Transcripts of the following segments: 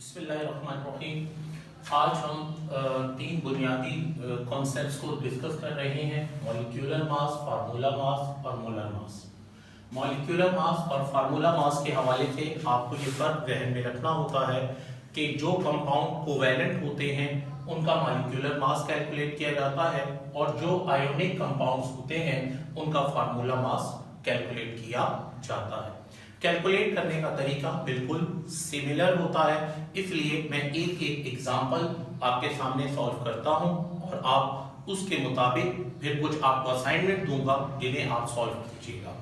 बिस्मिल्लाहिर्रहमानिर्रहीम। आज हम तीन बुनियादी कॉन्सेप्ट्स को डिस्कस कर रहे हैं, मॉलिक्यूलर मास, फार्मूला मास और मोलर मास। मॉलिक्यूलर मास और फार्मूला मास के हवाले से आपको ये फर्क जहन में रखना होता है कि जो कंपाउंड कोवैलेंट होते हैं उनका मॉलिक्यूलर मास कैलकुलेट किया जाता है और जो आयोनिक कंपाउंड्स होते हैं उनका फार्मूला मास कैलकुलेट किया जाता है। कैलकुलेट करने का तरीका बिल्कुल सिमिलर होता है, इसलिए मैं एक एक एग्जांपल आपके सामने सॉल्व करता हूं और आप उसके मुताबिक फिर कुछ आपको असाइनमेंट दूंगा जिन्हें आप सॉल्व कीजिएगा।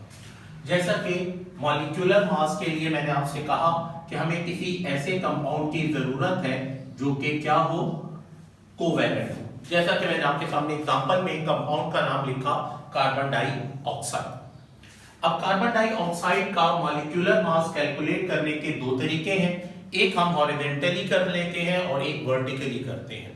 जैसा कि मॉलिक्यूलर मास के लिए मैंने आपसे कहा कि हमें किसी ऐसे कंपाउंड की जरूरत है जो कि क्या हो, कोवैलेंट हो। जैसा कि मैंने आपके सामने एग्जांपल में एक कंपाउंड का नाम लिखा, कार्बन डाइऑक्साइड। अब कार्बन डाइऑक्साइड का मॉलिक्यूलर मास कैलकुलेट करने के दो तरीके हैं, एक हम हॉरिजॉन्टली कर लेते हैं और एक वर्टिकली करते हैं।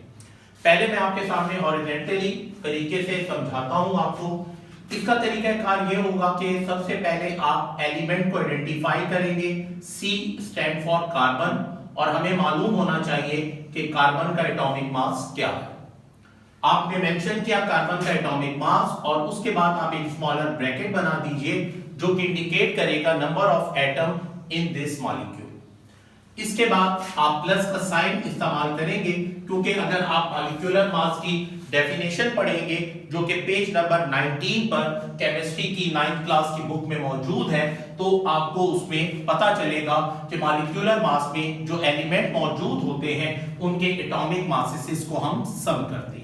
पहले मैं आपके सामने हॉरिजॉन्टली तरीके से समझाता हूं आपको। इसका तरीकाकार ये होगा कि सबसे पहले आप एलिमेंट को आइडेंटिफाई करेंगे, C स्टैंड फॉर कार्बन, और हमें मालूम होना चाहिए कि कार्बन का एटॉमिक मास क्या है। आपने मेंशन किया कार्बन का एटॉमिक मास और उसके बाद आप एक स्मॉलर ब्रैकेट बना दीजिए जो कि इंडिकेट करेगा number of atom in this molecule. इसके बाद आप प्लस का साइन इस्तेमाल करेंगे, क्योंकि अगर आप मॉलिक्यूलर मास की डेफिनेशन पढ़ेंगे जो कि पेज नंबर 19 पर केमिस्ट्री की 9th क्लास की बुक में मौजूद है, तो आपको उसमें पता चलेगा कि मॉलिक्यूलर मास में जो एलिमेंट मौजूद होते हैं उनके एटॉमिक मासेस को हम सम करते हैं।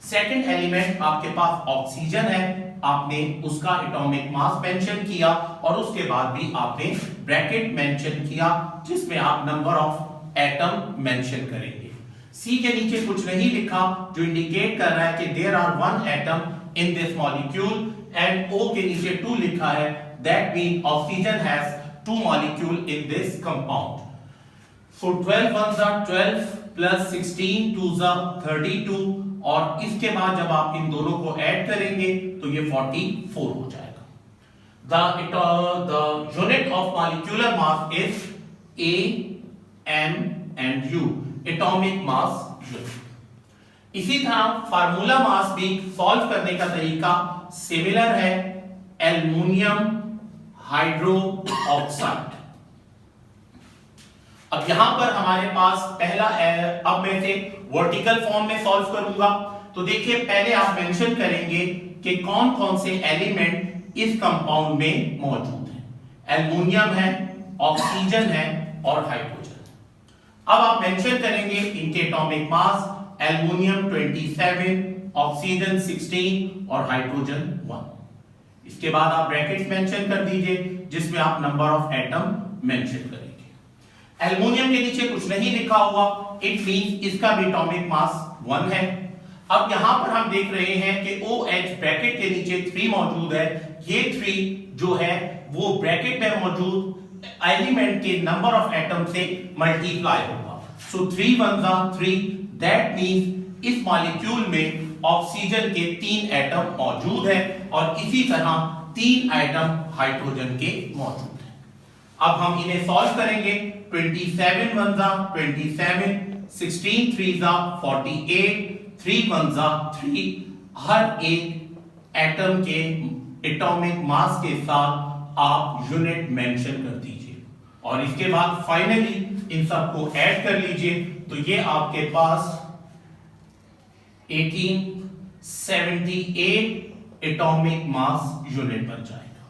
सेकंड एलिमेंट आपके पास ऑक्सीजन है, आपने उसका एटॉमिक मास मेंशन किया और उसके बाद भी आपने ब्रैकेट मेंशन किया जिसमें आप नंबर ऑफ एटम मेंशन करेंगे। सी के नीचे कुछ नहीं लिखा जो इंडिकेट कर रहा है कि there are one atom in this molecule, and O के नीचे 2 लिखा है, that mean oxygen has 2 molecule in this compound. So 12 1s are 12 plus 16 2s are 32, और इसके बाद जब आप इन दोनों को ऐड करेंगे तो ये 44 हो जाएगा। The unit of molecular mass is AM and U, atomic mass unit। इसी तरह फार्मूला मास भी सॉल्व करने का तरीका सिमिलर है, एल्युमिनियम हाइड्रोक्साइड। अब यहां पर हमारे पास पहला, अब मैं इसे वर्टिकल फॉर्म में सॉल्व करूंगा। तो देखिए पहले आप मेंशन करेंगे कि कौन कौन से एलिमेंट इस कंपाउंड में मौजूद हैं। एल्युमिनियम है, ऑक्सीजन है और हाइड्रोजन। अब आप मेंशन करेंगे इनके एटॉमिक मास, एल्युमिनियम 27, ऑक्सीजन 16 और हाइड्रोजन 1। इसके बाद आप ब्रैकेट्स मेंशन कर दीजिए जिसमें आप नंबर ऑफ एटम मेंशन करेंगे। एल्युमिनियम के नीचे कुछ नहीं लिखा हुआ, इट मींस इसका भी एटॉमिक मास 1 है। अब यहां पर हम देख रहे हैं कि OH ब्रैकेट के नीचे 3 मौजूद है। ये 3 जो है वो ब्रैकेट में मौजूद एलिमेंट के नंबर ऑफ एटम से मल्टीप्लाई होगा। सो 3 1s are 3, दैट मींस इस मॉलिक्यूल में ऑक्सीजन के 3 एटम मौजूद है और इसी तरह 3 एटम हाइड्रोजन के मौजूद है। अब हम इन्हें सॉल्व करेंगे। 27 1s are 27, 16 3s are 48, 3 1s are 3। हर एक एटम के एटॉमिक मास के साथ आप यूनिट मेंशन कर दीजिए और इसके बाद फाइनली इन सबको ऐड कर लीजिए, तो ये आपके पास 1878 एटॉमिक मास यूनिट बन जाएगा।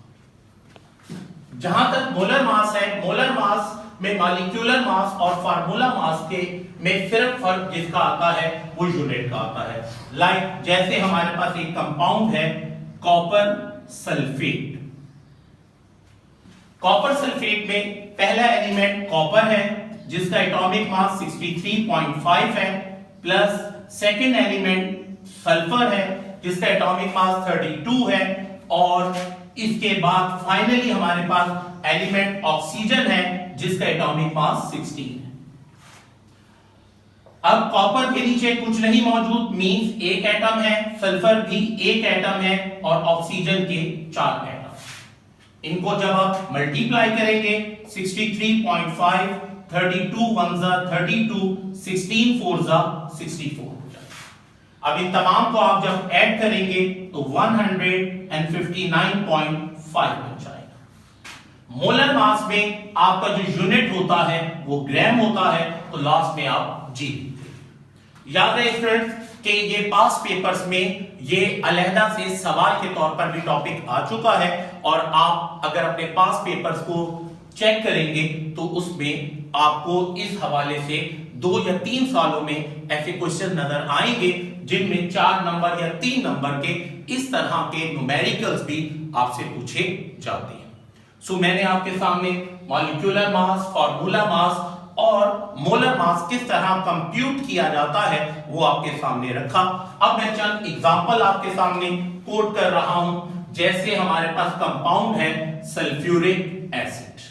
जहां तक मोलर मास है, मोलर मास में मॉलिक्यूलर मास और फार्मूला मास के में सिर्फ फर्क जिसका आता है वो यूनिट का आता है। लाइक जैसे हमारे पास एक कंपाउंड है कॉपर सल्फेट। कॉपर सल्फेट में पहला एलिमेंट कॉपर है जिसका एटॉमिक मास 63.5 है, प्लस सेकंड एलिमेंट सल्फर है जिसका एटॉमिक मास 32 है, और इसके बाद फाइनली हमारे पास एलिमेंट ऑक्सीजन है जिसका एटॉमिक मास 16 है। अब कॉपर के नीचे कुछ नहीं मौजूद, मींस एक एटम है, सल्फर भी एक एटम है और ऑक्सीजन के 4 एटम। इनको जब आप मल्टीप्लाई करेंगे 63.5 32 1 जा 32, 16 4 जा 64 हो जाएगा। अब इन तमाम को आप जब ऐड करेंगे तो 159.5 बन जाएगा। मोलर मास में आपका जो यूनिट होता है वो ग्राम होता है, तो लास्ट में आप जी लिखते हैं। याद रहे स्टूडेंट्स कि ये पास पेपर्स में ये अलहदा से सवाल के तौर पर भी टॉपिक आ चुका है, और आप अगर अपने पास पेपर्स को चेक करेंगे तो उसमें आपको इस हवाले से 2 या 3 सालों में ऐसे क्वेश्चन नजर आएंगे जिनमें 4 नंबर या 3 नंबर के इस तरह के न्यूमेरिकल्स भी आपसे पूछे जाते हैं। सो मैंने आपके सामने मॉलिक्यूलर मास, फार्मूला मास और मोलर मास किस तरह कंप्यूट किया जाता है वो आपके सामने रखा। अब मैं चंद एग्जांपल आपके सामने कोट कर रहा हूं। जैसे हमारे पास कंपाउंड है सल्फ्यूरिक एसिड,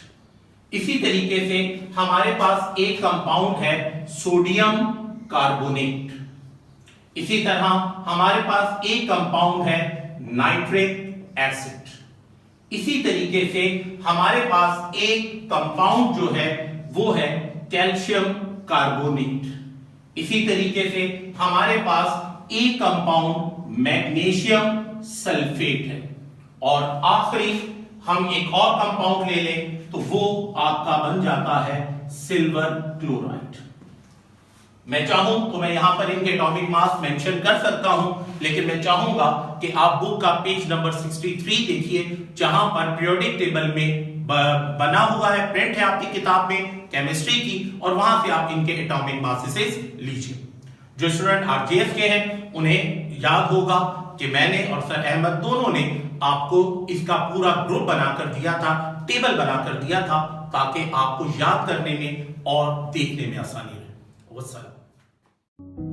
इसी तरीके से हमारे पास एक कंपाउंड है सोडियम कार्बोनेट, इसी तरह हमारे पास एक कंपाउंड है नाइट्रिक एसिड, इसी तरीके से हमारे पास एक कंपाउंड जो है वो है कैल्शियम कार्बोनेट, इसी तरीके से हमारे पास एक कंपाउंड मैग्नीशियम सल्फेट है, और आखिरी हम एक और कंपाउंड ले लें तो वो आपका बन जाता है सिल्वर क्लोराइड। मैं चाहूं तो मैं यहां पर इनके एटॉमिक मास मेंशन कर सकता हूं, लेकिन मैं चाहूंगा कि आप बुक का पेज नंबर 63 देखिए, जहां पर पीरियोडिक टेबल में बना हुआ है, प्रिंट है आपकी किताब में केमिस्ट्री की, और वहां से आप इनके एटॉमिक मासेस लीजिए। जो स्टूडेंट आरजीएस के हैं उन्हें याद होगा कि मैंने और सर अहमद दोनों ने आपको इसका पूरा ग्रुप बनाकर दिया था, टेबल बनाकर दिया था, ताकि आपको याद करने में और देखने में आसानी रहे। वस्सलाम।